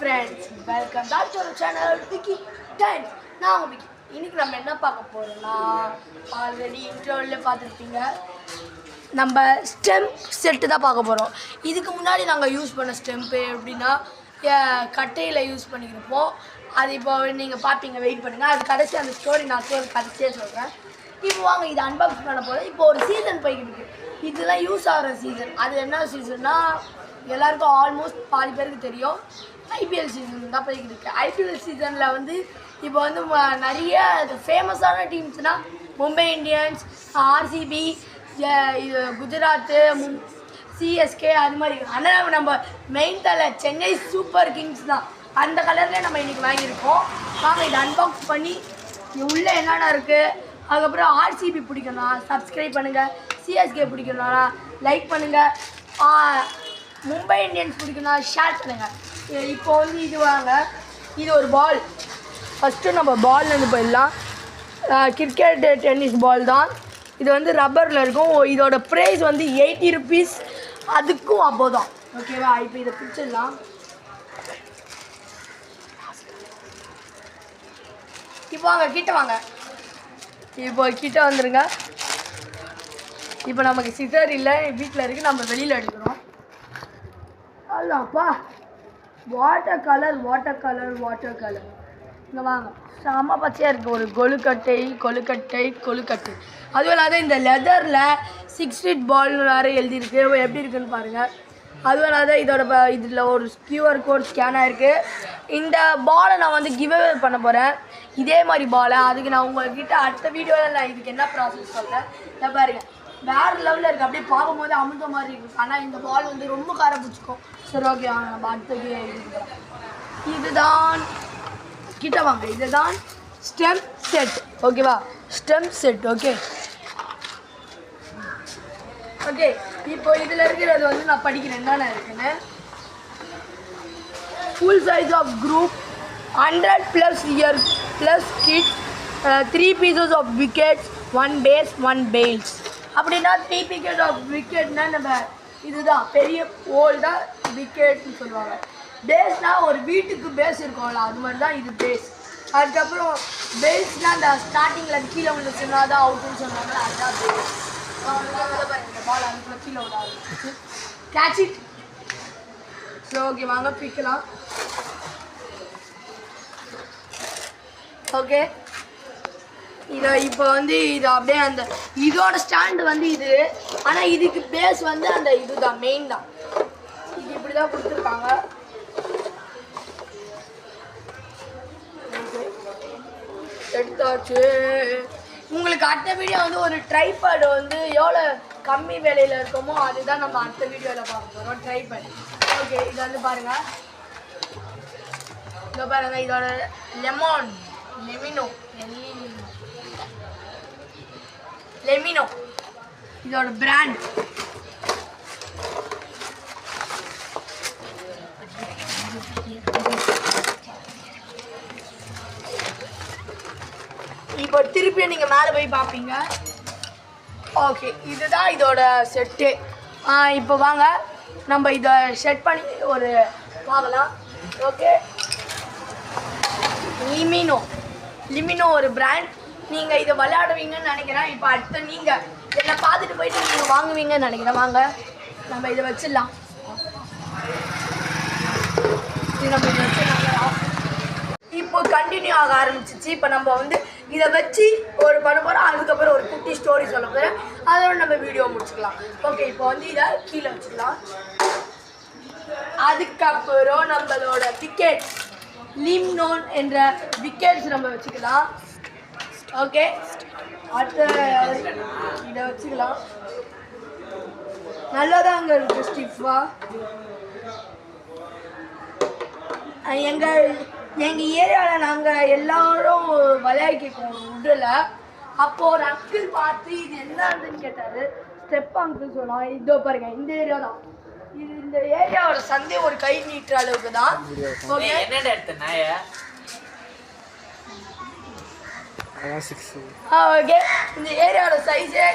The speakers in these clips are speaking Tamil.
friends, welcome back to our channel Vicky Times. நான் விக்கி. இன்னைக்கு நம்ம என்ன பார்க்க போறோம்னா ஆல்ரெடி இன்ட்ரோல பார்த்துருப்பீங்க. நம்ம ஸ்டெம் செட் தான் பார்க்க போறோம். இதுக்கு முன்னாடி நாங்கள் யூஸ் பண்ண ஸ்டெம்ப் எப்படின்னா கட்டையில் யூஸ் பண்ணியிருப்போம். அது இப்போ நீங்கள் பார்ப்பீங்க, வெயிட் பண்ணுங்கள். அது கடைசி அந்த ஸ்டோரி நான் கடைசியே சொல்கிறேன். இப்போ வாங்க இதை அன்பாக்ஸ் பண்ண போகிறேன். இப்போ ஒரு சீசன் போய்கிட்டு இருக்கு. இதெல்லாம் யூஸ் ஆகிற சீசன். அது என்ன சீசன்னா எல்லாருக்கும் ஆல்மோஸ்ட் பாதி பேருக்கு தெரியும், ஐபிஎல் சீசன் தான் போய்கிட்டு இருக்கு. ஐபிஎல் சீசனில் வந்து இப்போ வந்து நிறைய ஃபேமஸான டீம்ஸ்னால் Mumbai Indians, RCB, Gujarat, CSK, அது மாதிரி. ஆனால் நம்ம மெயின் தலை சென்னை சூப்பர் கிங்ஸ் தான். அந்த கலர்லேயே நம்ம இன்றைக்கி வாங்கியிருக்கோம். வாங்க இதை அன்பாக்ஸ் பண்ணி உள்ளே என்னென்ன இருக்குது. அதுக்கப்புறம் ஆர்சிபி பிடிக்கணும்னா சப்ஸ்கிரைப் பண்ணுங்கள், சிஎஸ்கே பிடிக்கணும்னா லைக் பண்ணுங்கள், மும்பை இந்தியன்ஸ் பிடிக்கணும்னா ஷேர் பண்ணுங்கள். இப்போ வந்து இது வாங்க, இது ஒரு பால். ஃபஸ்ட்டு நம்ம பால்லேருந்து போயிடலாம். கிரிக்கெட் டென்னிஸ் பால் தான். இது வந்து ரப்பரில் இருக்கும். இதோட ப்ரைஸ் வந்து 80 rupees. அதுக்கும் அப்போ தான் ஓகேவா. இப்போ இதை பிடிச்சிடலாம். இப்போ வாங்க கிட்ட வாங்க, இப்போ கிட்ட வந்துடுங்க. இப்போ நமக்கு சிசர் இல்லை, வீட்டில் இருக்குது, நம்ம வெளியில் எடுக்கிறோம். அல்லப்பா, வாட்டர் கலர் இங்கே வாங்க, செம்ம பச்சையாக இருக்குது. ஒரு கொழுக்கட்டை. அதுவும் இல்லாத இந்த லெதரில் 6 feet பால்னு வேறு எழுதியிருக்கு. எப்படி இருக்குன்னு பாருங்கள். அதுவும் இல்லாத இதில் ஒரு QR கோட் ஸ்கேன் ஆகிருக்கு. இந்த பாலை நான் வந்து கிவ் அவே பண்ண போகிறேன், இதே மாதிரி பாலை. அதுக்கு நான் உங்கள்கிட்ட அடுத்த வீடியோவில் நான் இதுக்கு என்ன ப்ராசஸ் சொல்கிறேன். இதை பாருங்கள், வேறு லெவலில் இருக்குது. அப்படியே பார்க்கும்போது அமுந்த மாதிரி இருக்குது. ஆனால் இந்த பால் வந்து ரொம்ப காரை பிடிச்சிக்கும். சரி ஓகே, நம்ம அடுத்த இதுதான் கிட்ட வாங்க. இதுதான் ஸ்டெம் செட் ஓகேவா. Stem set okay. இப்போ இதில் இருக்கிறது வந்து நான் படிக்கிறேன் என்னென்ன இருக்குன்னு. Full size of group, 100+ year + kit, 3 pieces of wickets, 1 base, 1 bails. அப்படின்னா 3 pieces of wicketனா நம்ம இதுதான் பெரிய ஓல் தான் விக்கெட்னு சொல்லுவாங்க. பேஸ்னால் ஒரு வீட்டுக்கு பேஸ் இருக்கும்ல, அது மாதிரி தான் இது பேஸ். அதுக்கப்புறம் பேல்ஸ்னால் அந்த ஸ்டார்டிங்கில் கீழே விழுந்துச்சுன்னா தான் அவுட்டுன்னு சொன்னாங்க, அதுதான் பேஸ். இந்த பால் அதுக்குள்ள கீழே விட ஆரம்பிச்சு கேட்ச் இட். ஸோ ஓகே, வாங்க பிக்கலாம். ஓகே, இதை இப்போ வந்து இது அப்படியே அந்த இதோட ஸ்டாண்டு வந்து இது. ஆனால் இதுக்கு பேஸ் வந்து அந்த இதுதான், மெயின் தான். இது இப்படி தான் கொடுத்துருக்காங்க. எடுத்தாச்சு. உங்களுக்கு அடுத்த வீடியோ வந்து ஒரு ட்ரைபேடு வந்து எவ்வளோ கம்மி விலையில் இருக்குமோ அதுதான் நம்ம அடுத்த வீடியோவில் பார்க்க போகிறோம். Tripod okay. இது வந்து பாருங்கள், இதை பாருங்கள், இதோட லெமினோ இதோட பிராண்ட். இப்போ திருப்பியும் நீங்கள் மேலே போய் பார்ப்பீங்க. ஓகே, இதுதான் இதோட செட்டு. இப்போ வாங்க நம்ம இதை செட் பண்ணி ஒரு பார்க்கலாம். ஓகே, லிமினோ ஒரு பிராண்ட். நீங்கள் இதை விளையாடுவீங்கன்னு நினைக்கிறேன். இப்போ அடுத்து நீங்கள் என்னை பார்த்துட்டு போயிட்டு நீங்கள் வாங்குவீங்கன்னு நினைக்கிறேன். வாங்க நம்ம இதை வச்சிடலாம். நம்ம இதை வச்சிடலாம். இப்போ கண்டினியூ ஆக ஆரம்பிச்சிச்சு. இப்போ நம்ம வந்து இதை வச்சு ஒரு பண்ண போகிறோம். அதுக்கப்புறம் ஒரு குட்டி ஸ்டோரி சொல்ல போகிறேன். அதோட நம்ம வீடியோ முடிச்சுக்கலாம். ஓகே, இப்போ வந்து இதை கீழே வச்சுக்கலாம். அதுக்கப்புறம் நம்மளோட விக்கெட் லிம்னோன் என்ற விக்கெட்ஸ் நம்ம வச்சுக்கலாம். ஓகே, அடுத்த இதை வச்சுக்கலாம். நல்லாதான் அங்கே இருக்குது ஸ்டிஃபா. எங்கள் ஏரியாவில் நாங்கள் எல்லோரும் விளையாடிக்கோம் உட்டில். அப்போது ஒரு அங்கிள் பார்த்து இது என்னன்னு கேட்டார். ஸ்டெப் அங்கிள் சொன்னோம். இதோ பாருங்க, இந்த ஏரியா தான் இது. இந்த ஏரியாவோட சந்தை ஒரு கை நீட்டுற அளவுக்கு தான். Okay, okay. இந்த ஏரியாவோட சைஸே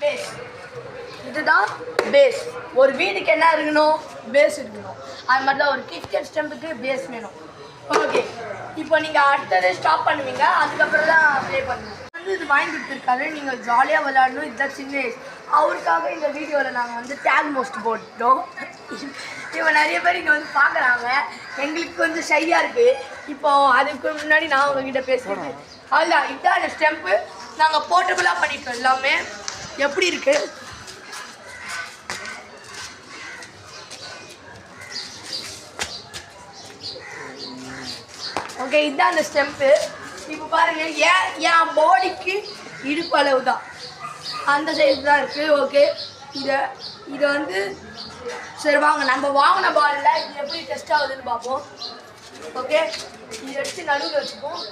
பேஸ். இதுதான் பேஸ். ஒரு வீட்டுக்கு என்ன இருக்கணும், பேஸ் இருக்கணும். அது மாதிரி தான் ஒரு கிரிக்கெட் ஸ்டெம்புக்கு பேஸ் வேணும். ஓகே, இப்போ நீங்கள் அடுத்தது ஸ்டாப் பண்ணுவீங்க, அதுக்கப்புறம் தான் ப்ளே பண்ணுவீங்க. வந்து இது வாங்கி கொடுத்துருக்காரு, நீங்கள் ஜாலியாக விளையாடணும். இதுதான் சின்ன ஏஜ். அவருக்காக இந்த வீடியோவில் நாங்கள் வந்து டேக் மோஸ்ட் போட்டோம். இப்போ நிறைய பேர் இங்கே வந்து பார்க்குறாங்க, எங்களுக்கு கொஞ்சம் ஷையாக இருக்குது. இப்போ அதுக்கு முன்னாடி நான் உங்ககிட்ட பேசுகிறேன். அதுதான் இதுதான் அந்த ஸ்டெம்ப்பு. நாங்கள் போர்ட்டபுளாக பண்ணிட்டோம் எல்லாமே. எப்படி இருக்குது? ஓகே, இதுதான் அந்த ஸ்டெம்ப்பு. இப்போ பாருங்கள், என் பாடிக்கு இடுப்பு அளவு தான், அந்த சைஸ் தான் இருக்குது. ஓகே, இதை வந்து சரி வாங்க நம்ம வாங்கின பாலில் இது எப்படி டெஸ்ட் ஆகுதுன்னு பார்ப்போம். ஓகே, இதை எடுத்து நடுவில் வச்சுப்போம்.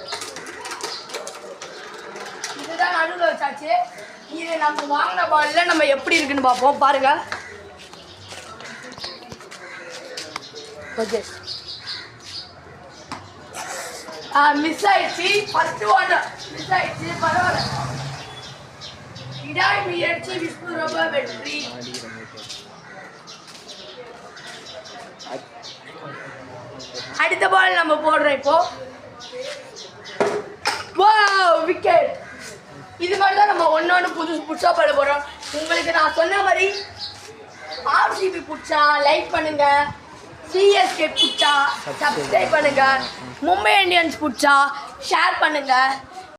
இதுதான் நடுவில் வச்சாச்சு. இது நம்ம வாங்கின பாலில் நம்ம எப்படி இருக்குன்னு பார்ப்போம். பாருங்கள். ஓகே, மிஸ் ஆயிடுச்சு. ஃபர்ஸ்ட் ஒன் மிஸ் ஆயிடுச்சு, பரவாயில்ல. விடாய் முயற்சி விஷ்ணு ரொம்ப வெற்றி. அடுத்த பால் நம்ம போடுறோம் இப்போ. Wow, wicket. இது மாதிரி தான் நம்ம ஒன்று புதுசாக பண்ண போகிறோம். உங்களுக்கு நான் சொன்ன மாதிரி ஆர்சிபி பிடிச்சா லைக் பண்ணுங்க, சிஎஸ்கே பிடிச்சா சப்ஸ்கிரைப் பண்ணுங்க, மும்பை இந்தியன்ஸ் பிடிச்சா ஷேர் பண்ணுங்க.